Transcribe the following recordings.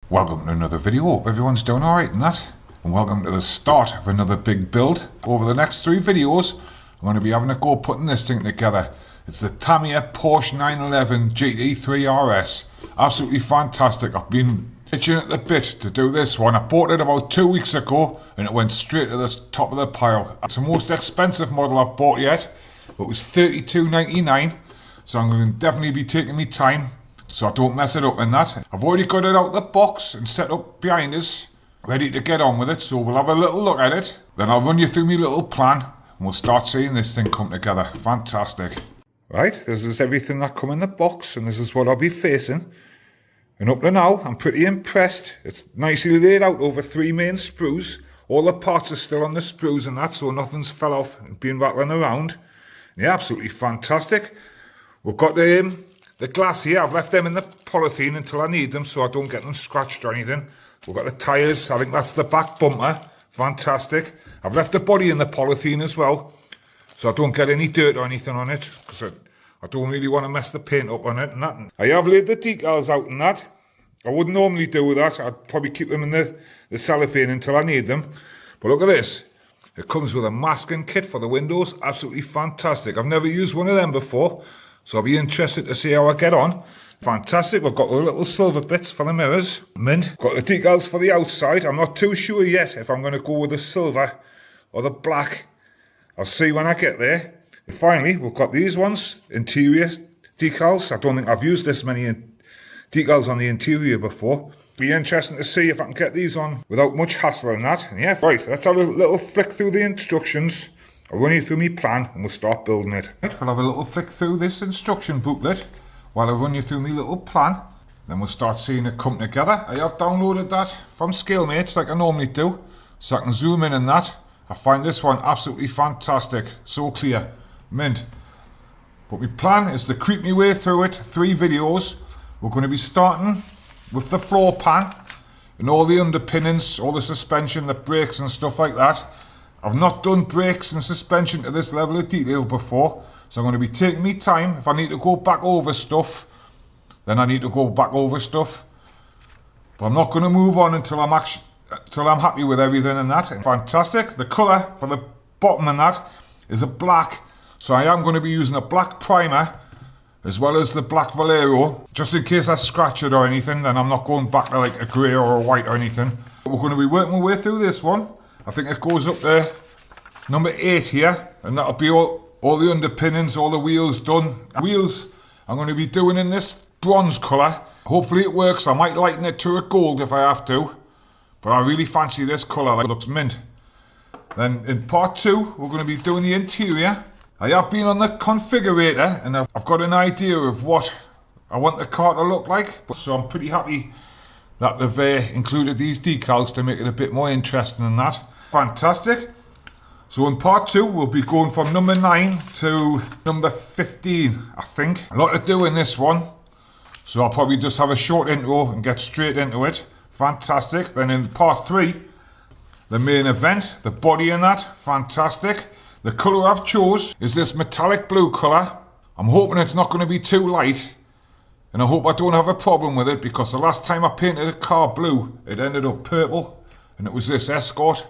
Welcome to another video. Hope everyone's doing alright in that. And welcome to the start of another big build. Over the next 3 videos, I'm going to be having a go putting this thing together. It's the Tamiya Porsche 911 GT3 RS. Absolutely fantastic. I've been itching at the bit to do this one. I bought it about 2 weeks ago and it went straight to the top of the pile. It's the most expensive model I've bought yet. It was $32.99. So I'm going to definitely be taking me time so I don't mess it up in that. I've already got it out of the box and set up behind us, ready to get on with it. So we'll have a little look at it. Then I'll run you through my little plan and we'll start seeing this thing come together. Fantastic. Right, this is everything that come in the box and this is what I'll be facing. And up to now, I'm pretty impressed. It's nicely laid out over 3 main sprues. All the parts are still on the sprues and that, so nothing's fell off and been rattling around. Yeah, absolutely fantastic. We've got the glass here. I've left them in the polythene until I need them so I don't get them scratched or anything. We've got the tyres. I think that's the back bumper. Fantastic. I've left the body in the polythene as well so I don't get any dirt or anything on it because I don't really want to mess the paint up on it and that. I have laid the decals out and that. I wouldn't normally do that. I'd probably keep them in the cellophane until I need them. But look at this. It comes with a masking kit for the windows. Absolutely fantastic. I've never used one of them before, so I'll be interested to see how I get on. Fantastic. We've got the little silver bits for the mirrors. Mint. Got the decals for the outside. I'm not too sure yet if I'm going to go with the silver or the black. I'll see when I get there. And finally, we've got these ones. Interior decals. I don't think I've used this many decals on the interior before. Be interesting to see if I can get these on without much hassle in that. And yeah, right, let's have a little flick through the instructions. I'll run you through my plan and we'll start building it. Right, we'll have a little flick through this instruction booklet while I run you through my little plan. Then we'll start seeing it come together. I have downloaded that from ScaleMates like I normally do, so I can zoom in and that. I find this one absolutely fantastic, so clear, mint. But my plan is to creep my way through it, 3 videos. We're going to be starting with the floor pan and all the underpinnings, all the suspension, the brakes and stuff like that. I've not done brakes and suspension to this level of detail before, so I'm going to be taking me time. If I need to go back over stuff, then I need to go back over stuff. But I'm not going to move on until I'm happy with everything and that. Fantastic. The colour for the bottom and that is a black, so I am going to be using a black primer as well as the black Valero, just in case I scratch it or anything. Then I'm not going back to like a grey or a white or anything. We're going to be working our way through this one. I think it goes up to number 8 here, and that'll be all the underpinnings, all the wheels done. Wheels I'm going to be doing in this bronze colour. Hopefully it works. I might lighten it to a gold if I have to, but I really fancy this colour. It looks mint. Then in part 2 we're going to be doing the interior. I have been on the configurator and I've got an idea of what I want the car to look like, so I'm pretty happy that they've included these decals to make it a bit more interesting than that. Fantastic. So in part 2 we'll be going from number 9 to number 15, I think. A lot to do in this one, so I'll probably just have a short intro and get straight into it. Fantastic. Then in part 3, the main event, the body in that, fantastic. The colour I've chose is this metallic blue colour. I'm hoping it's not going to be too light, and I hope I don't have a problem with it, because the last time I painted a car blue it ended up purple, and it was this Escort.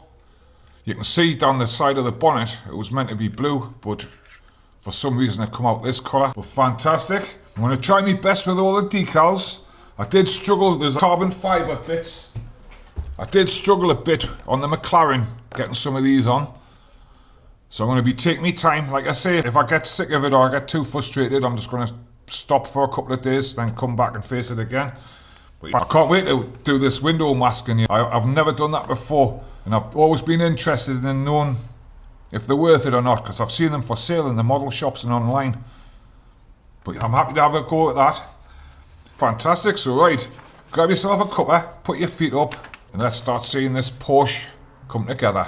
You can see down the side of the bonnet it was meant to be blue, but for some reason it come out this colour. But fantastic. I'm going to try my best with all the decals. I did struggle, there's carbon fibre bits. I did struggle a bit on the McLaren getting some of these on. So I'm going to be taking my time. Like I say, if I get sick of it or I get too frustrated, I'm just going to stop for a couple of days, then come back and face it again. But I can't wait to do this window masking. I've never done that before, and I've always been interested in knowing if they're worth it or not, because I've seen them for sale in the model shops and online. But I'm happy to have a go at that. Fantastic. So right, grab yourself a cuppa, put your feet up, and let's start seeing this Porsche come together.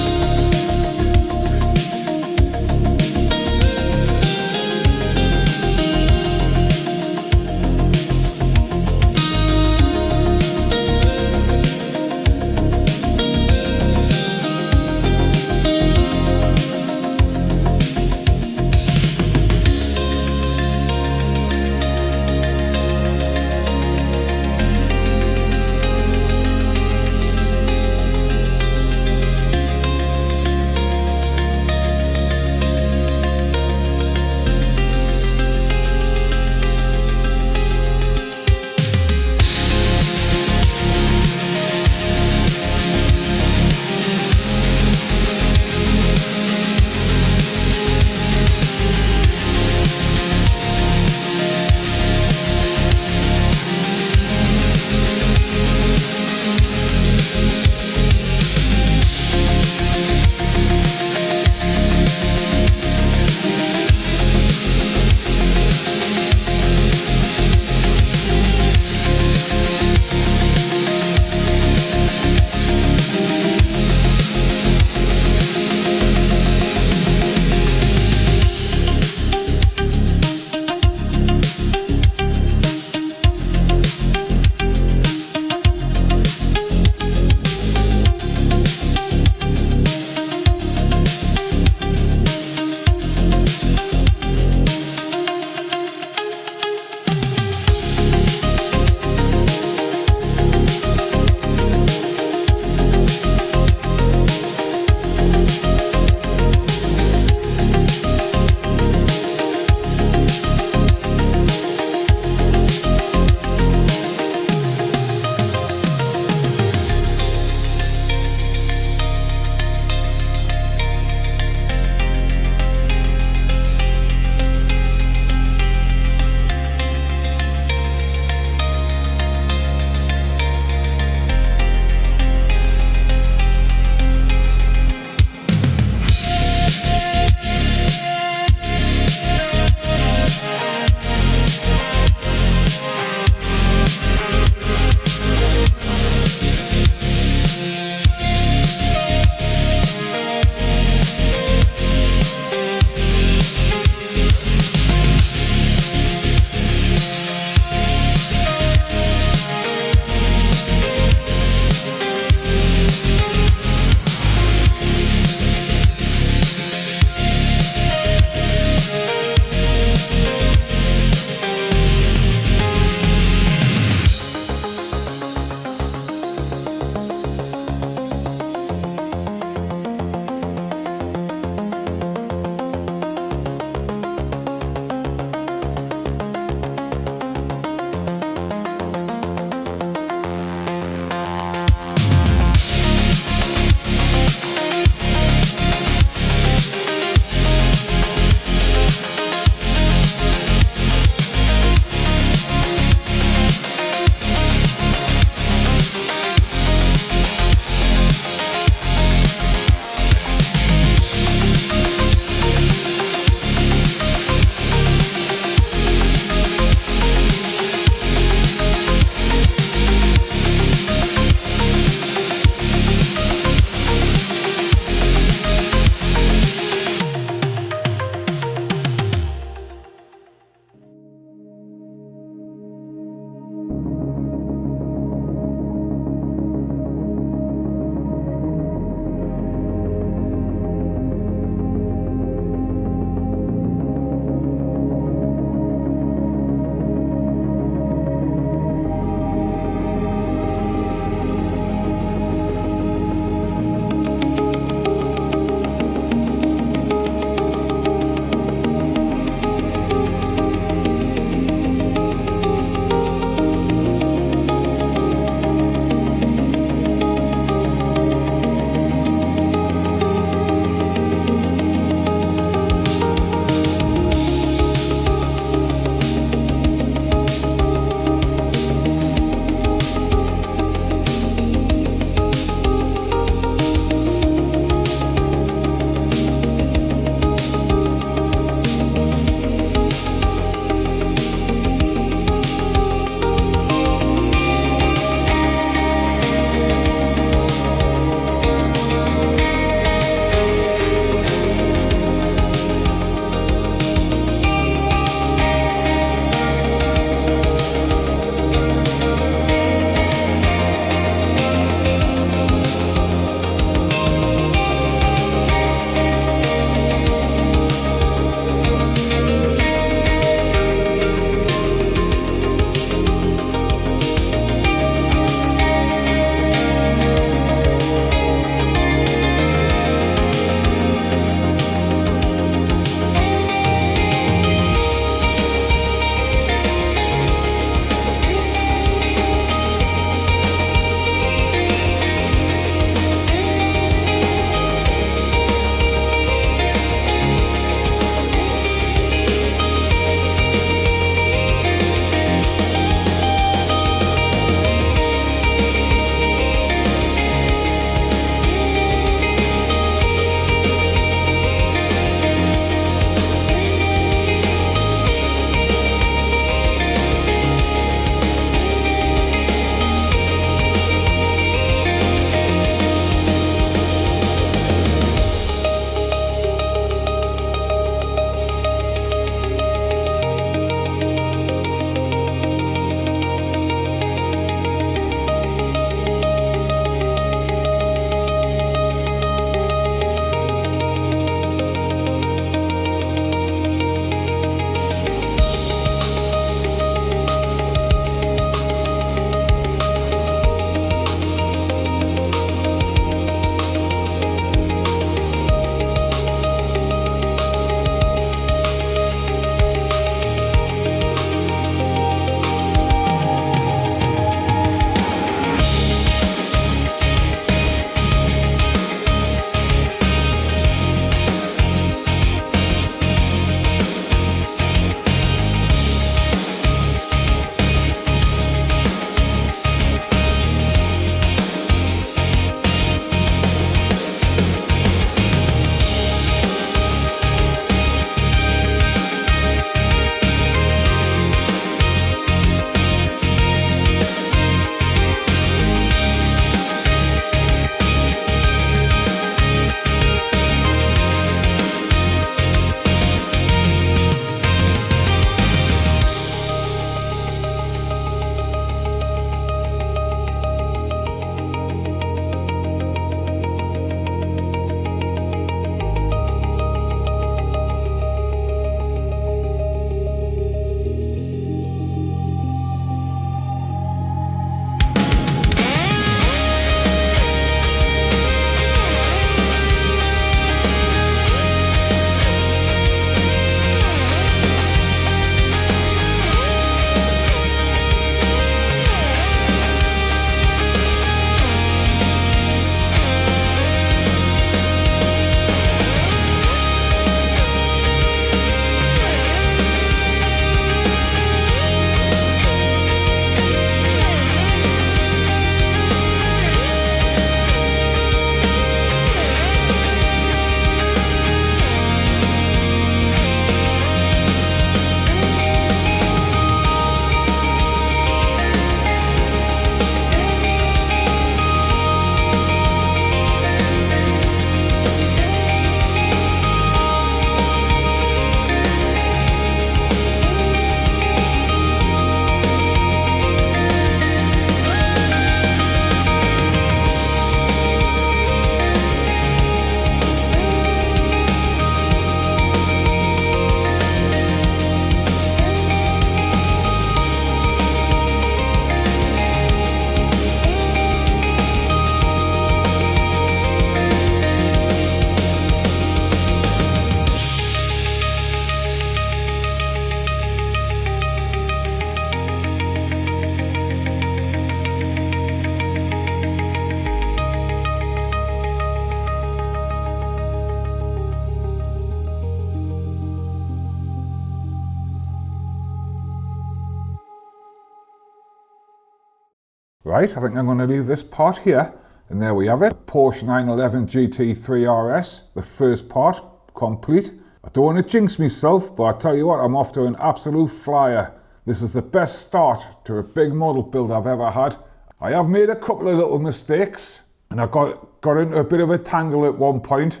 Right, I think I'm going to leave this part here. And there we have it. Porsche 911 GT3 RS, the first part, complete. I don't want to jinx myself, but I tell you what, I'm off to an absolute flyer. This is the best start to a big model build I've ever had. I have made a couple of little mistakes, and I got into a bit of a tangle at one point.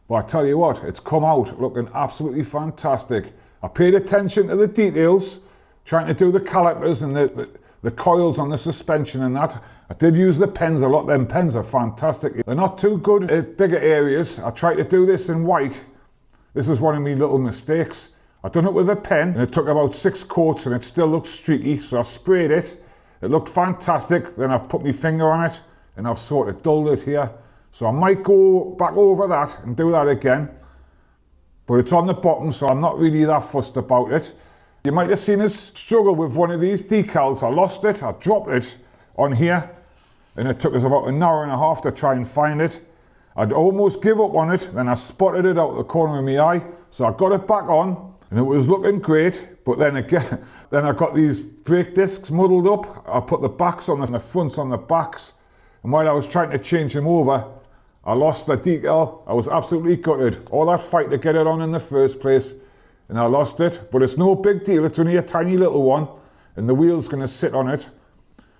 But I tell you what, it's come out looking absolutely fantastic. I paid attention to the details, trying to do the calipers and the coils on the suspension and that. I did use the pens a lot. Them pens are fantastic. They're not too good at bigger areas. I tried to do this in white. This is one of my little mistakes. I done it with a pen and it took about 6 coats and it still looks streaky. So I sprayed it. It looked fantastic. Then I put my finger on it and I've sort of dulled it here. So I might go back over that and do that again. But it's on the bottom, so I'm not really that fussed about it. You might have seen us struggle with one of these decals. I lost it, I dropped it on here, and it took us about an hour and a half to try and find it. I'd almost give up on it, then I spotted it out the corner of my eye, so I got it back on, and it was looking great, but then again, then I got these brake discs muddled up. I put the backs on the fronts on the backs, and while I was trying to change them over, I lost the decal. I was absolutely gutted. All that fight to get it on in the first place, and I lost it. But it's no big deal. It's only a tiny little one, and the wheel's going to sit on it.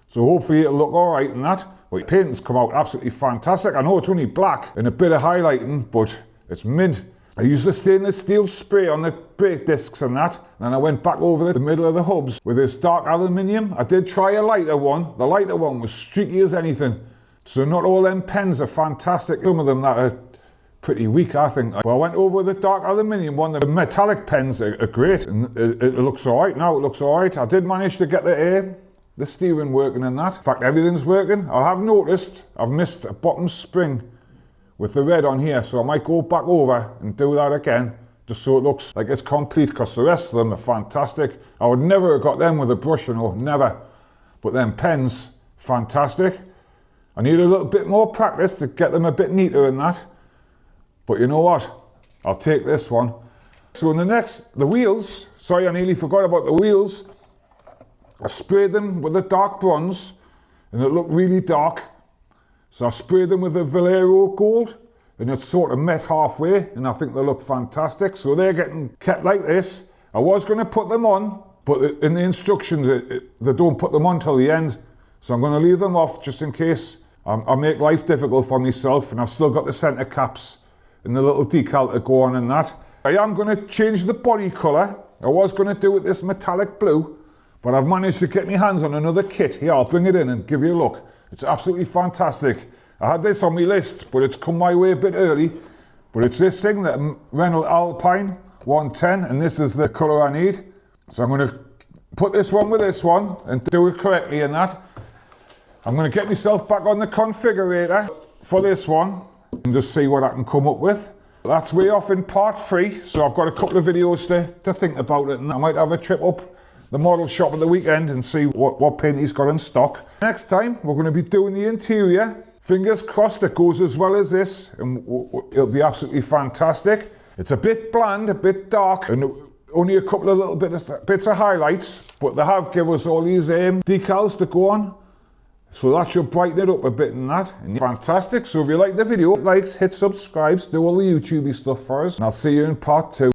So hopefully it'll look all right in that. But the paint's come out absolutely fantastic. I know it's only black and a bit of highlighting, but it's mint. I used the stainless steel spray on the brake discs and that, and then I went back over the middle of the hubs with this dark aluminium. I did try a lighter one. The lighter one was streaky as anything. So not all them pens are fantastic. Some of them that are pretty weak, I think. But I went over the dark aluminium one. The metallic pens are great, and it looks all right now. It looks all right. I did manage to get the steering working and that. In fact, everything's working. I have noticed I've missed a bottom spring with the red on here, so I might go back over and do that again, just so it looks like it's complete, because the rest of them are fantastic. I would never have got them with a brush, you know, never. But them pens, fantastic. I need a little bit more practice to get them a bit neater in that. But you know what? I'll take this one. So in the wheels, sorry, I nearly forgot about the wheels. I sprayed them with a dark bronze and it looked really dark. So I sprayed them with a Valero gold and it's sort of met halfway and I think they look fantastic. So they're getting kept like this. I was going to put them on, but in the instructions, they don't put them on till the end. So I'm going to leave them off just in case I make life difficult for myself, and I've still got the centre caps and the little decal to go on and that. I am going to change the body colour. I was going to do it this metallic blue, but I've managed to get my hands on another kit. Here, I'll bring it in and give you a look. It's absolutely fantastic. I had this on my list, but it's come my way a bit early. But it's this thing, that Renault Alpine 110, and this is the colour I need. So I'm going to put this one with this one and do it correctly in that. I'm going to get myself back on the configurator for this one and just see what I can come up with. That's way off in part 3, so I've got a couple of videos to think about it, and I might have a trip up the model shop at the weekend and see what paint he's got in stock. Next time we're going to be doing the interior. Fingers crossed it goes as well as this, and it'll be absolutely fantastic. It's a bit bland, a bit dark, and only a couple of little bits of highlights, but they have given us all these decals to go on. So that should brighten it up a bit in that. And fantastic. So if you like the video, likes, hit subscribes, do all the YouTubey stuff for us. And I'll see you in part 2.